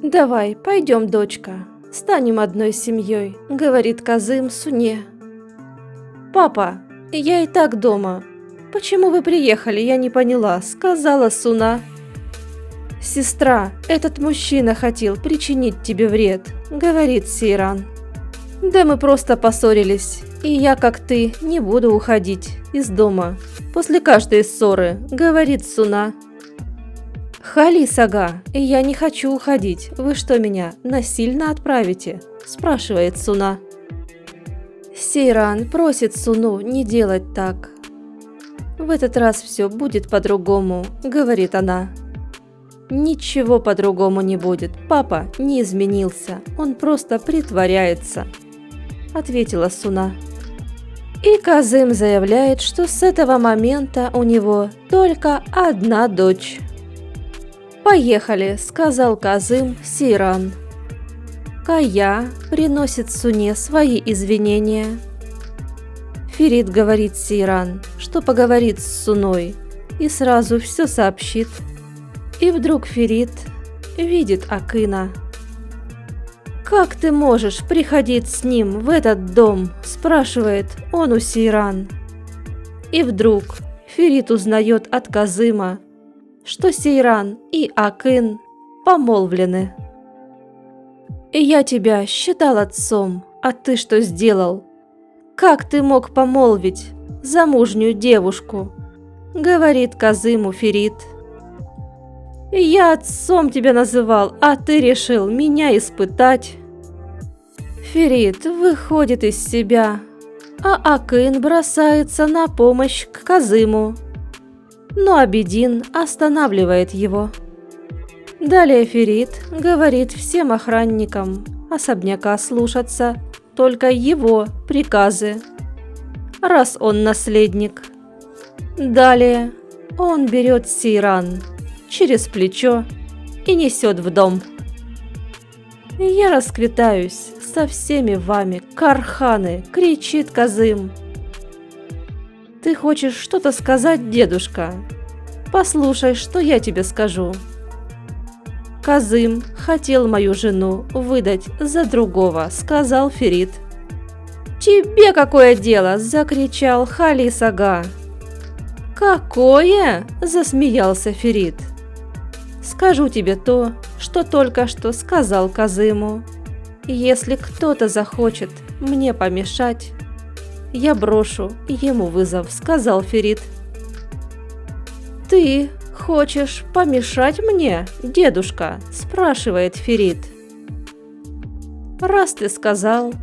«Давай, пойдем, дочка, станем одной семьей», — говорит Казым Суне. «Папа, я и так дома. Почему вы приехали, я не поняла», — сказала Суна. «Сестра, этот мужчина хотел причинить тебе вред», — говорит Сейран. «Да мы просто поссорились, и я, как ты, не буду уходить из дома после каждой ссоры», — говорит Суна. «Халис ага, я не хочу уходить, вы что, меня насильно отправите?» – спрашивает Суна. Сейран просит Суну не делать так. «В этот раз все будет по-другому», – говорит она. «Ничего по-другому не будет, папа не изменился, он просто притворяется», – ответила Суна. И Казым заявляет, что с этого момента у него только одна дочь. «Поехали», – сказал Казым Сейран. Кая приносит Суне свои извинения. Ферит говорит Сейран, что поговорит с Суной, и сразу все сообщит. И вдруг Ферит видит Акына. «Как ты можешь приходить с ним в этот дом?» – спрашивает он у Сейран. И вдруг Ферит узнает от Казыма, что Сейран и Акын помолвлены. «Я тебя считал отцом, а ты что сделал? Как ты мог помолвить замужнюю девушку?» – говорит Казыму Ферит. «Я отцом тебя называл, а ты решил меня испытать». Ферит выходит из себя, а Акын бросается на помощь к Казыму. Но Абидин останавливает его. Далее Ферит говорит всем охранникам особняка слушаться только его приказы, раз он наследник. Далее он берет Сейран через плечо и несет в дом. «Я расквитаюсь со всеми вами, Карханы!» – кричит Казым. «Ты хочешь что-то сказать, дедушка? Послушай, что я тебе скажу. Казым хотел мою жену выдать за другого», – сказал Ферит. «Тебе какое дело?» – закричал Халис ага. «Какое?» – засмеялся Ферит. «Скажу тебе то, что только что сказал Казыму. Если кто-то захочет мне помешать, я брошу ему вызов», – сказал Ферит. «Ты хочешь помешать мне, дедушка?» – спрашивает Ферит. «Раз ты сказал,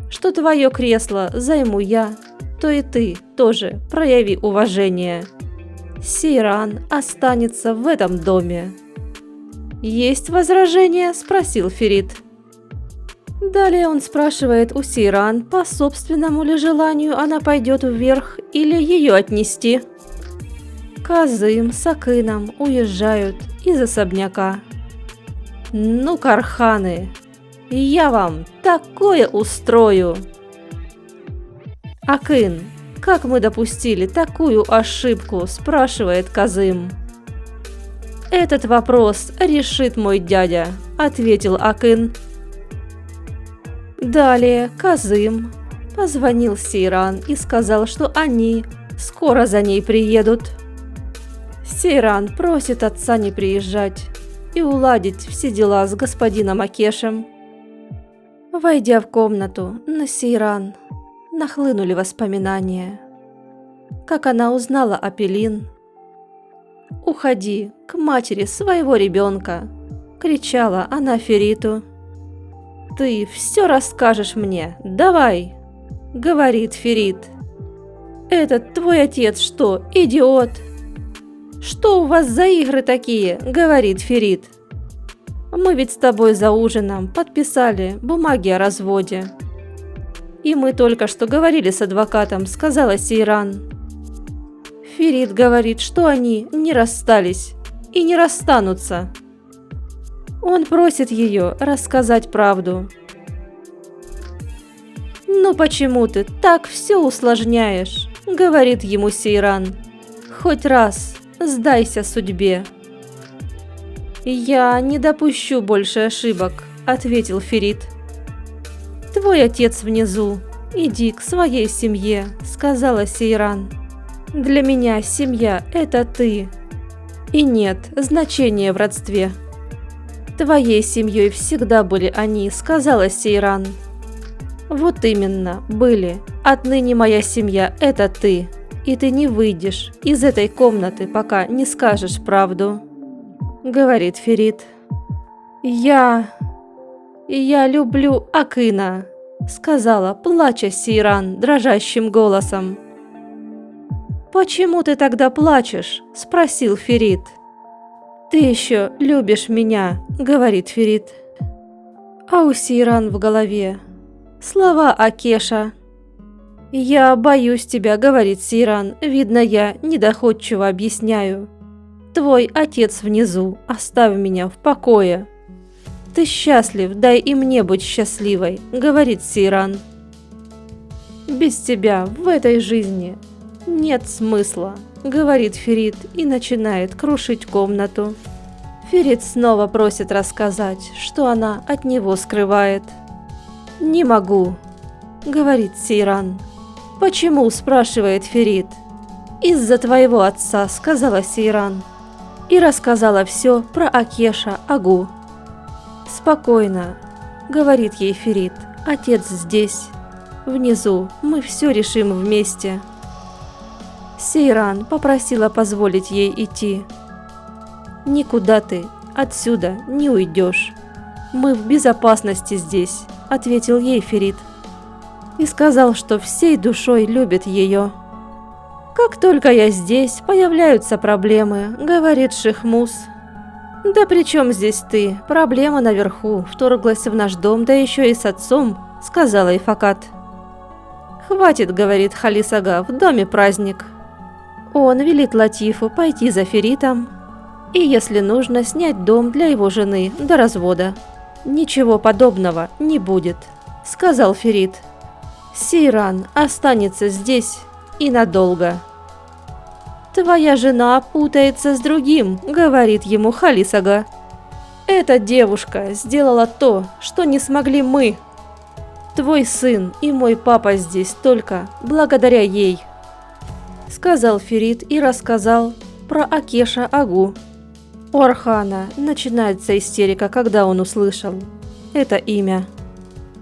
что твое кресло займу я, то и ты тоже прояви уважение. Сейран останется в этом доме». «Есть возражения?» – спросил Ферит. Далее он спрашивает у Сейран, по собственному ли желанию она пойдет вверх или ее отнести. Казым с Акыном уезжают из особняка. «Ну, Карханы, я вам такое устрою!» «Акын, как мы допустили такую ошибку?» – спрашивает Казым. «Этот вопрос решит мой дядя», – ответил Акын. Далее Казым позвонил Сейран и сказал, что они скоро за ней приедут. Сейран просит отца не приезжать и уладить все дела с господином Акешем. Войдя в комнату, на Сейран нахлынули воспоминания. Как она узнала о Пелин. «Уходи к матери своего ребенка!» – кричала она Фериту. «Ты все расскажешь мне, давай!» – говорит Ферит. «Этот твой отец что, идиот?» «Что у вас за игры такие?» – говорит Ферит. «Мы ведь с тобой за ужином подписали бумаги о разводе». «И мы только что говорили с адвокатом», – сказала Сейран. Ферит говорит, что они не расстались и не расстанутся. Он просит ее рассказать правду. «Ну почему ты так все усложняешь?» – говорит ему Сейран. «Хоть раз сдайся судьбе». «Я не допущу больше ошибок», – ответил Ферит. «Твой отец внизу. Иди к своей семье», – сказала Сейран. «Для меня семья – это ты. И нет значения в родстве». «Твоей семьей всегда были они», – сказала Сейран. «Вот именно, были. Отныне моя семья – это ты. И ты не выйдешь из этой комнаты, пока не скажешь правду», – говорит Ферит. «Я люблю Акына», – сказала, плача Сейран дрожащим голосом. «Почему ты тогда плачешь?» – спросил Ферит. «Ты еще любишь меня», – говорит Ферит. А у Сейран в голове слова Акеша. «Я боюсь тебя», – говорит Сейран. «Видно, я недоходчиво объясняю. Твой отец внизу, оставь меня в покое». «Ты счастлив, дай и мне быть счастливой», – говорит Сейран. «Без тебя в этой жизни нет смысла», – говорит Ферит и начинает крушить комнату. Ферит снова просит рассказать, что она от него скрывает. «Не могу», – говорит Сейран. «Почему?» – спрашивает Ферит. «Из-за твоего отца», – сказала Сейран. И рассказала все про Акеша Агу. «Спокойно», – говорит ей Ферит. «Отец здесь. Внизу. Мы все решим вместе». Сейран попросила позволить ей идти. «Никуда ты отсюда не уйдешь. Мы в безопасности здесь», – ответил ей Ферит. И сказал, что всей душой любит ее. «Как только я здесь, появляются проблемы», – говорит Шихмус. «Да при чем здесь ты? Проблема наверху. Вторглась в наш дом, да еще и с отцом», – сказала Ифакат. «Хватит», – говорит Халис Ага, – «в доме праздник». Он велит Латифу пойти за Феритом и, если нужно, снять дом для его жены до развода. «Ничего подобного не будет», – сказал Ферит. «Сейран останется здесь и надолго». «Твоя жена путается с другим», – говорит ему Халис Ага. «Эта девушка сделала то, что не смогли мы. Твой сын и мой папа здесь только благодаря ей», – сказал Ферит и рассказал про Акеша Агу. У Архана начинается истерика, когда он услышал это имя.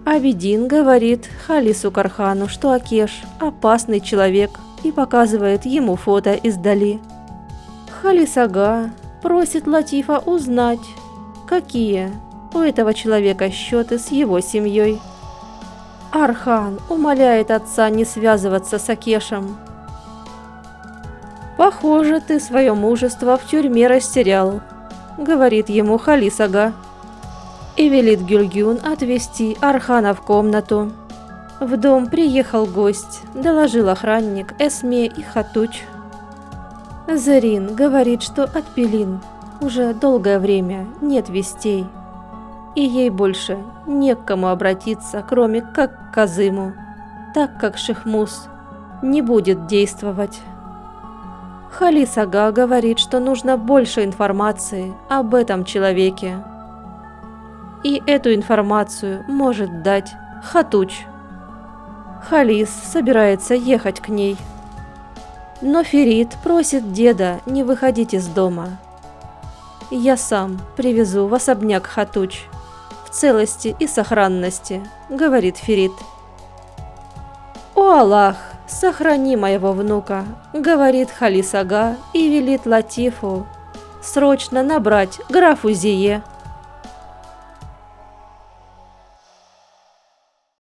Абидин говорит Халису Кархану, что Акеш – опасный человек, и показывает ему фото издали. Халис Ага просит Латифа узнать, какие у этого человека счеты с его семьей. Архан умоляет отца не связываться с Акешем. «Похоже, ты свое мужество в тюрьме растерял», – говорит ему Халис Ага. И велит Гюльгюн отвезти Архана в комнату. В дом приехал гость, доложил охранник Эсме и Хатуч. Зарин говорит, что от Пелин уже долгое время нет вестей, и ей больше не к кому обратиться, кроме как к Казыму, так как Шихмус не будет действовать. Халис Ага говорит, что нужно больше информации об этом человеке. И эту информацию может дать Хатуч. Халис собирается ехать к ней. Но Ферит просит деда не выходить из дома. «Я сам привезу в особняк Хатуч в целости и сохранности», – говорит Ферит. «О Аллах, сохрани моего внука», – говорит Халис Ага и велит Латифу срочно набрать графу Зие.